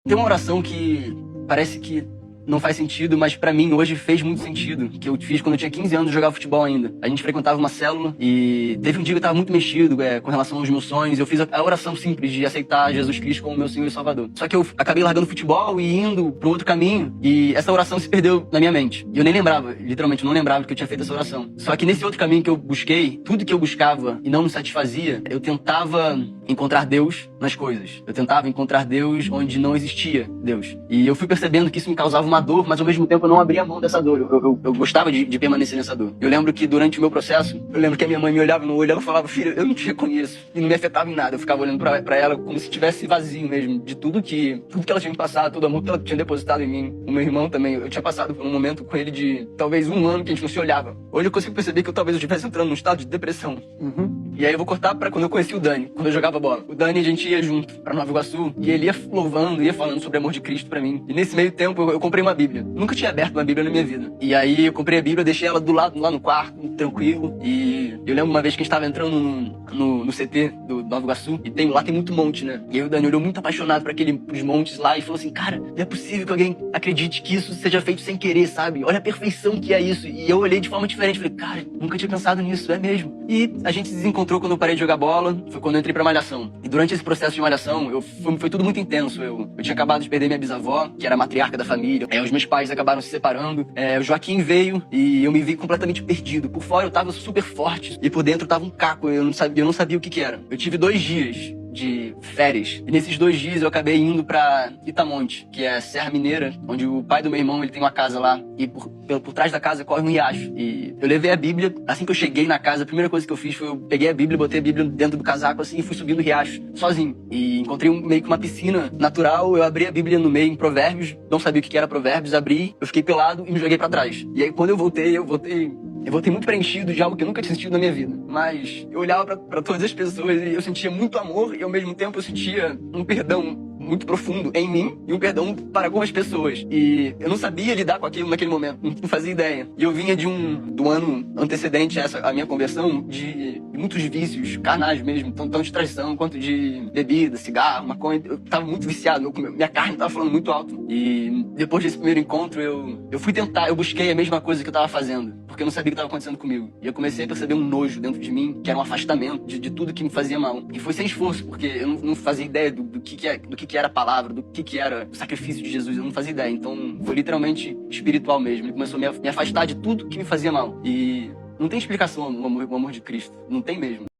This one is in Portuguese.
Tem uma oração que parece que não faz sentido, mas pra mim hoje fez muito sentido, que eu fiz quando eu tinha 15 anos e jogava futebol ainda. A gente frequentava uma célula e teve um dia que eu tava muito mexido com relação aos meus sonhos. Eu fiz a oração simples de aceitar Jesus Cristo como meu Senhor e Salvador. Só que eu acabei largando o futebol e indo pra um outro caminho, e essa oração se perdeu na minha mente. E eu nem lembrava, literalmente, eu não lembrava que eu tinha feito essa oração. Só que nesse outro caminho que eu busquei, tudo que eu buscava e não me satisfazia, eu tentava encontrar Deus nas coisas. Eu tentava encontrar Deus onde não existia Deus. E eu fui percebendo que isso me causava uma dor, mas ao mesmo tempo eu não abria mão dessa dor. Eu gostava de permanecer nessa dor. Eu lembro que durante o meu processo, eu lembro que a minha mãe me olhava no olho e ela falava: filho, eu não te reconheço. E não me afetava em nada. Eu ficava olhando pra ela como se estivesse vazio mesmo, de tudo que ela tinha me passado, todo o amor que ela tinha depositado em mim. O meu irmão também. Eu tinha passado por um momento com ele de talvez um ano que a gente não se olhava. Hoje eu consigo perceber que talvez eu estivesse entrando num estado de depressão. E aí eu vou cortar pra quando eu conheci o Dani, quando eu jogava bola. O Dani, a gente ia junto pra Nova Iguaçu e ele ia louvando, ia falando sobre o amor de Cristo pra mim. E nesse meio tempo eu comprei uma Bíblia. Nunca tinha aberto uma Bíblia na minha vida. E aí eu comprei a Bíblia, deixei ela do lado, lá no quarto, tranquilo. E eu lembro uma vez que a gente tava entrando no CT do Nova Iguaçu e lá tem muito monte, né? E aí o Dani olhou muito apaixonado pra os montes lá e falou assim: cara, não é possível que alguém acredite que isso seja feito sem querer, sabe? Olha a perfeição que é isso. E eu olhei de forma diferente, falei: cara, nunca tinha pensado nisso, é mesmo. E a gente se desencontrou quando eu parei de jogar bola, foi quando eu entrei pra malhação. E durante esse processo de malhação, foi tudo muito intenso. Eu tinha acabado de perder minha bisavó, que era a matriarca da família. Os meus pais acabaram se separando. O Joaquim veio e eu me vi completamente perdido. Por fora eu tava super forte e por dentro eu tava um caco. Eu não sabia o que era. Eu tive 2 dias de férias. E nesses 2 dias eu acabei indo pra Itamonte, que é Serra Mineira, onde o pai do meu irmão, ele tem uma casa lá. E por trás da casa corre um riacho. E eu levei a Bíblia. Assim que eu cheguei na casa, a primeira coisa que eu fiz foi eu peguei a Bíblia, botei a Bíblia dentro do casaco assim e fui subindo o riacho, sozinho. E encontrei meio que uma piscina natural. Eu abri a Bíblia no meio, em Provérbios. Não sabia o que era Provérbios, abri, eu fiquei pelado e me joguei pra trás. E aí quando eu voltei muito preenchido de algo que eu nunca tinha sentido na minha vida. Mas eu olhava pra todas as pessoas e eu sentia muito amor e ao mesmo tempo eu sentia um perdão muito profundo em mim e um perdão para algumas pessoas. E eu não sabia lidar com aquilo naquele momento, não fazia ideia. E eu vinha do ano antecedente a minha conversão de muitos vícios, carnais mesmo, tanto de traição quanto de bebida, cigarro, maconha. Eu tava muito viciado, minha carne tava falando muito alto. E depois desse primeiro encontro, eu fui tentar, eu busquei a mesma coisa que eu tava fazendo, porque eu não sabia o que estava acontecendo comigo. E eu comecei a perceber um nojo dentro de mim, que era um afastamento de tudo que me fazia mal. E foi sem esforço, porque eu não fazia ideia do que era a palavra, do que era o sacrifício de Jesus. Eu não fazia ideia. Então foi literalmente espiritual mesmo. Ele começou a me afastar de tudo que me fazia mal. E não tem explicação o amor de Cristo. Não tem mesmo.